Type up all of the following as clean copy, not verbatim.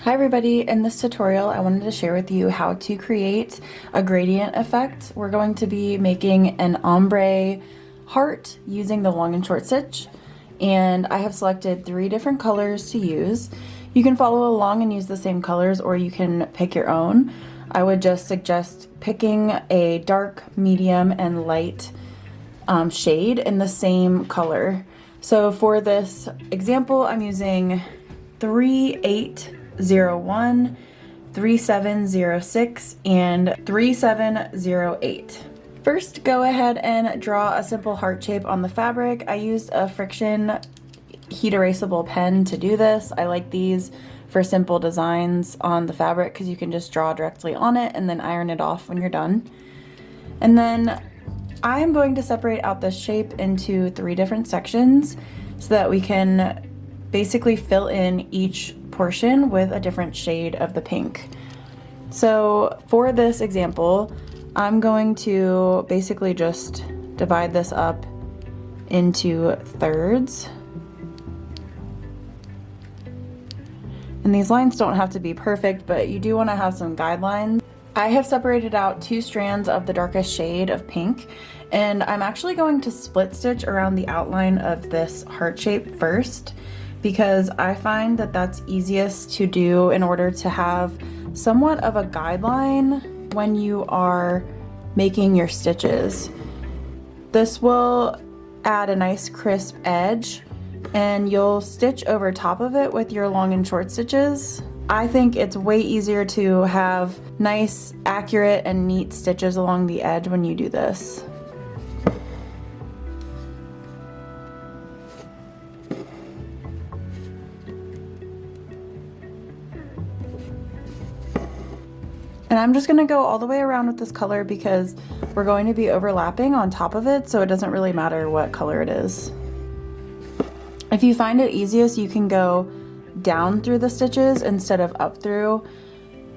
Hi everybody, in this tutorial I wanted to share with you how to create a gradient effect. We're going to be making an ombre heart using the long and short stitch, and I have selected 3 different colors to use. You can follow along and use the same colors, or you can pick your own. I would just suggest picking a dark, medium, and light shade in the same color. So for this example I'm using 3801, 3706, and 3708. First, go ahead and draw a simple heart shape on the fabric. I used a friction heat erasable pen to do this. I like these for simple designs on the fabric because you can just draw directly on it and then iron it off when you're done. And then I'm going to separate out this shape into 3 different sections so that we can basically fill in each portion with a different shade of the pink. So for this example, I'm going to basically just divide this up into thirds. And these lines don't have to be perfect, but you do want to have some guidelines. I have separated out 2 strands of the darkest shade of pink, and I'm actually going to split stitch around the outline of this heart shape first, because I find that that's easiest to do in order to have somewhat of a guideline when you are making your stitches. This will add a nice crisp edge, and you'll stitch over top of it with your long and short stitches. I think it's way easier to have nice, accurate, and neat stitches along the edge when you do this. And I'm just gonna go all the way around with this color because we're going to be overlapping on top of it, so it doesn't really matter what color it is. If you find it easiest, you can go down through the stitches instead of up through.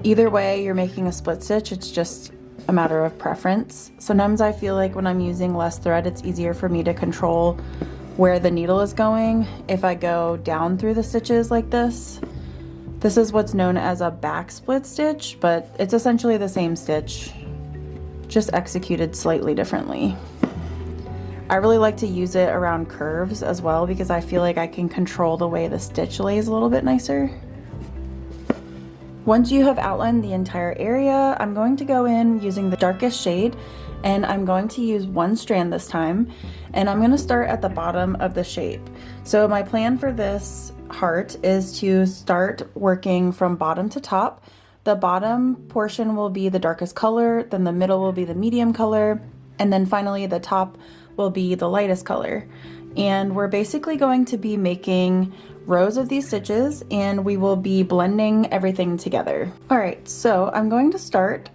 Either way, you're making a split stitch, it's just a matter of preference. Sometimes I feel like when I'm using less thread, it's easier for me to control where the needle is going if I go down through the stitches like this. This is what's known as a back split stitch, but it's essentially the same stitch, just executed slightly differently. I really like to use it around curves as well because I feel like I can control the way the stitch lays a little bit nicer. Once you have outlined the entire area, I'm going to go in using the darkest shade, and I'm going to use 1 strand this time, and I'm going to start at the bottom of the shape. So my plan for this heart is to start working from bottom to top. The bottom portion will be the darkest color, then the middle will be the medium color, and then finally the top will be the lightest color. And we're basically going to be making rows of these stitches, and we will be blending everything together. All right, so I'm going to start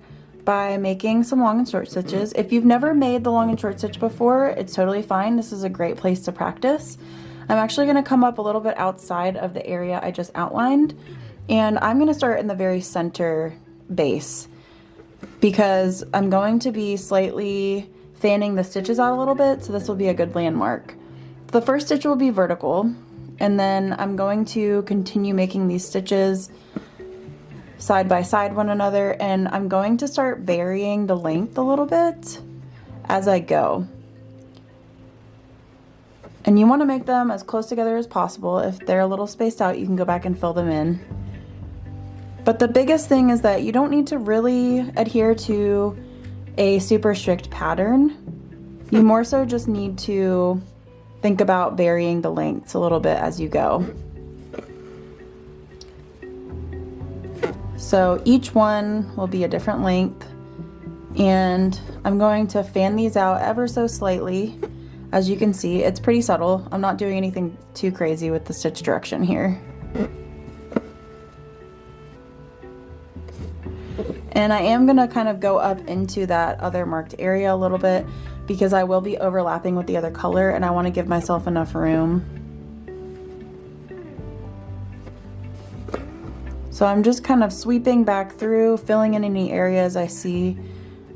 by making some long and short stitches. If you've never made the long and short stitch before, it's totally fine. This is a great place to practice. I'm actually going to come up a little bit outside of the area I just outlined, and I'm going to start in the very center base because I'm going to be slightly fanning the stitches out a little bit, so this will be a good landmark. The first stitch will be vertical, and then I'm going to continue making these stitches side by side one another, and I'm going to start varying the length a little bit as I go. And you want to make them as close together as possible. If they're a little spaced out, you can go back and fill them in. But the biggest thing is that you don't need to really adhere to a super strict pattern. You more so just need to think about varying the lengths a little bit as you go. So each one will be a different length, and I'm going to fan these out ever so slightly. As you can see, it's pretty subtle. I'm not doing anything too crazy with the stitch direction here. And I am gonna kind of go up into that other marked area a little bit because I will be overlapping with the other color, and I want to give myself enough room. So I'm just kind of sweeping back through, filling in any areas I see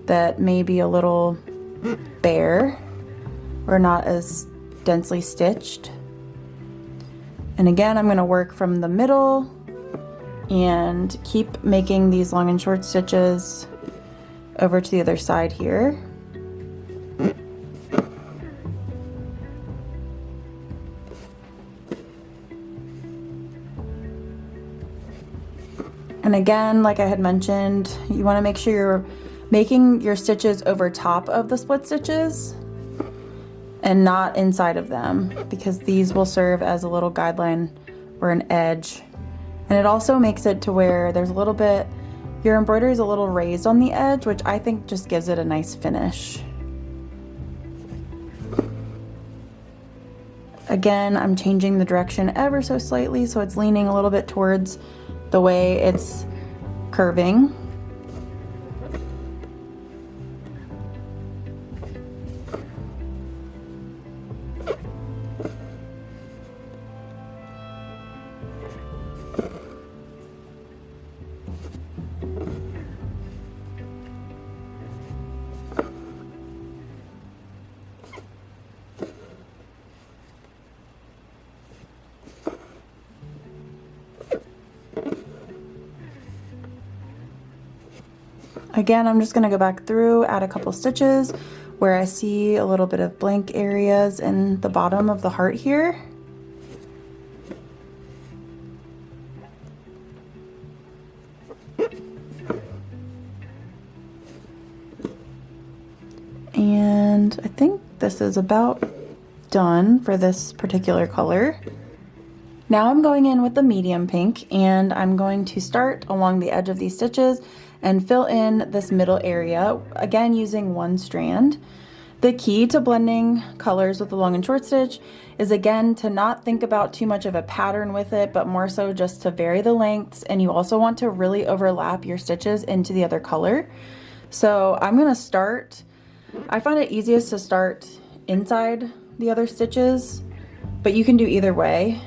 that may be a little bare or not as densely stitched. And again, I'm going to work from the middle and keep making these long and short stitches over to the other side here. And again, like I had mentioned, you want to make sure you're making your stitches over top of the split stitches and not inside of them, because these will serve as a little guideline or an edge. And it also makes it to where there's a little bit, your embroidery is a little raised on the edge, which I think just gives it a nice finish. Again, I'm changing the direction ever so slightly so it's leaning a little bit towards the way it's curving. Again, I'm just going to go back through, add a couple stitches where I see a little bit of blank areas in the bottom of the heart here. And I think this is about done for this particular color. Now I'm going in with the medium pink, and I'm going to start along the edge of these stitches and fill in this middle area, again using one strand. The key to blending colors with the long and short stitch is, again, to not think about too much of a pattern with it, but more so just to vary the lengths, and you also want to really overlap your stitches into the other color. So I'm gonna start, I find it easiest to start inside the other stitches, but you can do either way.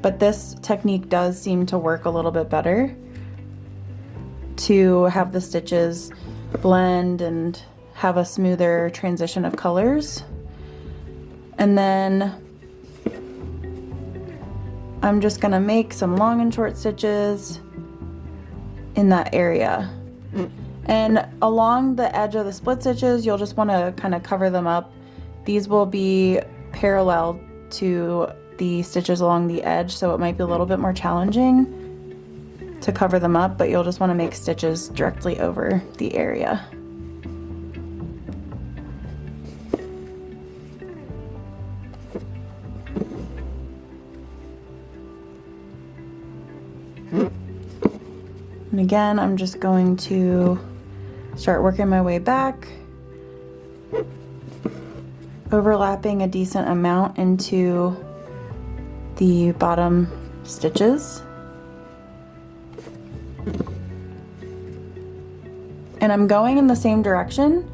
But this technique does seem to work a little bit better to have the stitches blend and have a smoother transition of colors. And then I'm just gonna make some long and short stitches in that area. And along the edge of the split stitches, you'll just wanna kind of cover them up. These will be parallel to the stitches along the edge, so it might be a little bit more challenging to cover them up, but you'll just want to make stitches directly over the area. And again, I'm just going to start working my way back, overlapping a decent amount into the bottom stitches. And I'm going in the same direction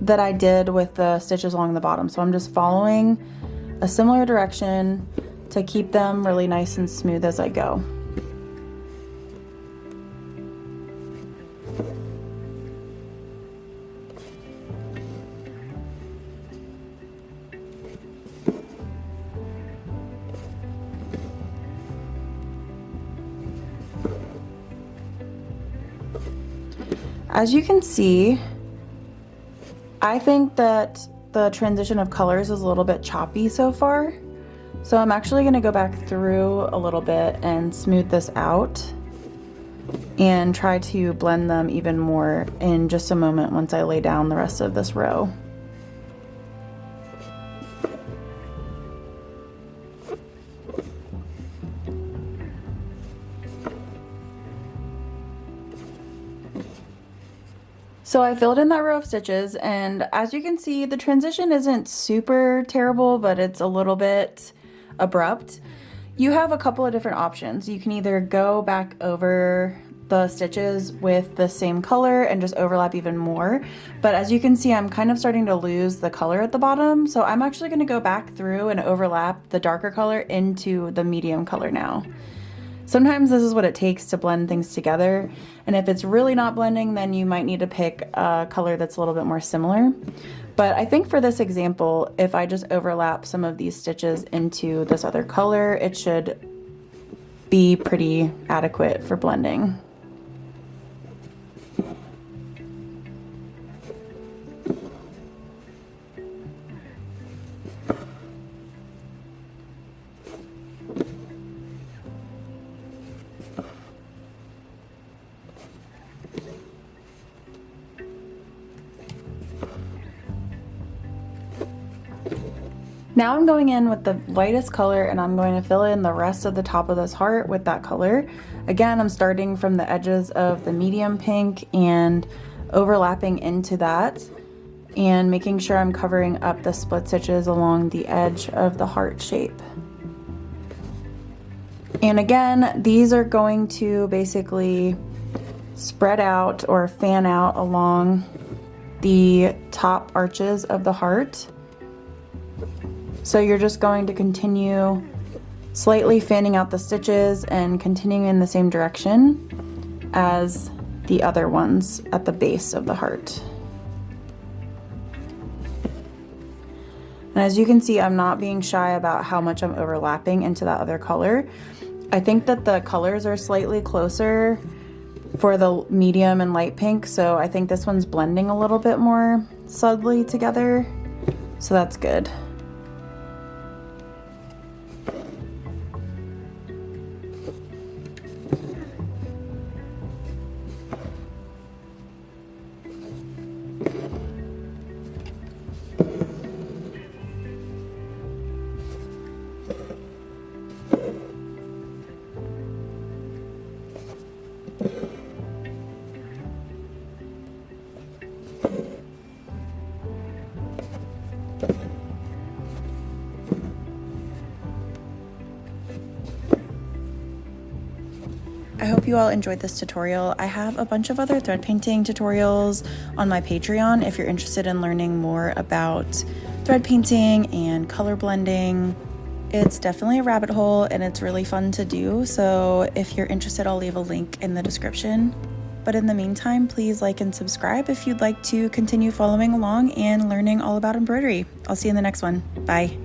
that I did with the stitches along the bottom. So I'm just following a similar direction to keep them really nice and smooth as I go. As you can see, I think that the transition of colors is a little bit choppy so far. So I'm actually going to go back through a little bit and smooth this out and try to blend them even more in just a moment once I lay down the rest of this row. So I filled in that row of stitches, and as you can see, the transition isn't super terrible, but it's a little bit abrupt. You have a couple of different options. You can either go back over the stitches with the same color and just overlap even more, but as you can see, I'm kind of starting to lose the color at the bottom, so I'm actually going to go back through and overlap the darker color into the medium color now. Sometimes this is what it takes to blend things together, and if it's really not blending, then you might need to pick a color that's a little bit more similar. But I think for this example, if I just overlap some of these stitches into this other color, it should be pretty adequate for blending. Now I'm going in with the lightest color and I'm going to fill in the rest of the top of this heart with that color. Again, I'm starting from the edges of the medium pink and overlapping into that and making sure I'm covering up the split stitches along the edge of the heart shape. And again, these are going to basically spread out or fan out along the top arches of the heart. So you're just going to continue slightly fanning out the stitches and continuing in the same direction as the other ones at the base of the heart. And as you can see, I'm not being shy about how much I'm overlapping into that other color. I think that the colors are slightly closer for the medium and light pink, so I think this one's blending a little bit more subtly together, so that's good. I hope you all enjoyed this tutorial. I have a bunch of other thread painting tutorials on my Patreon if you're interested in learning more about thread painting and color blending. It's definitely a rabbit hole and it's really fun to do, so if you're interested, I'll leave a link in the description. But in the meantime, please like and subscribe if you'd like to continue following along and learning all about embroidery. I'll see you in the next one. Bye.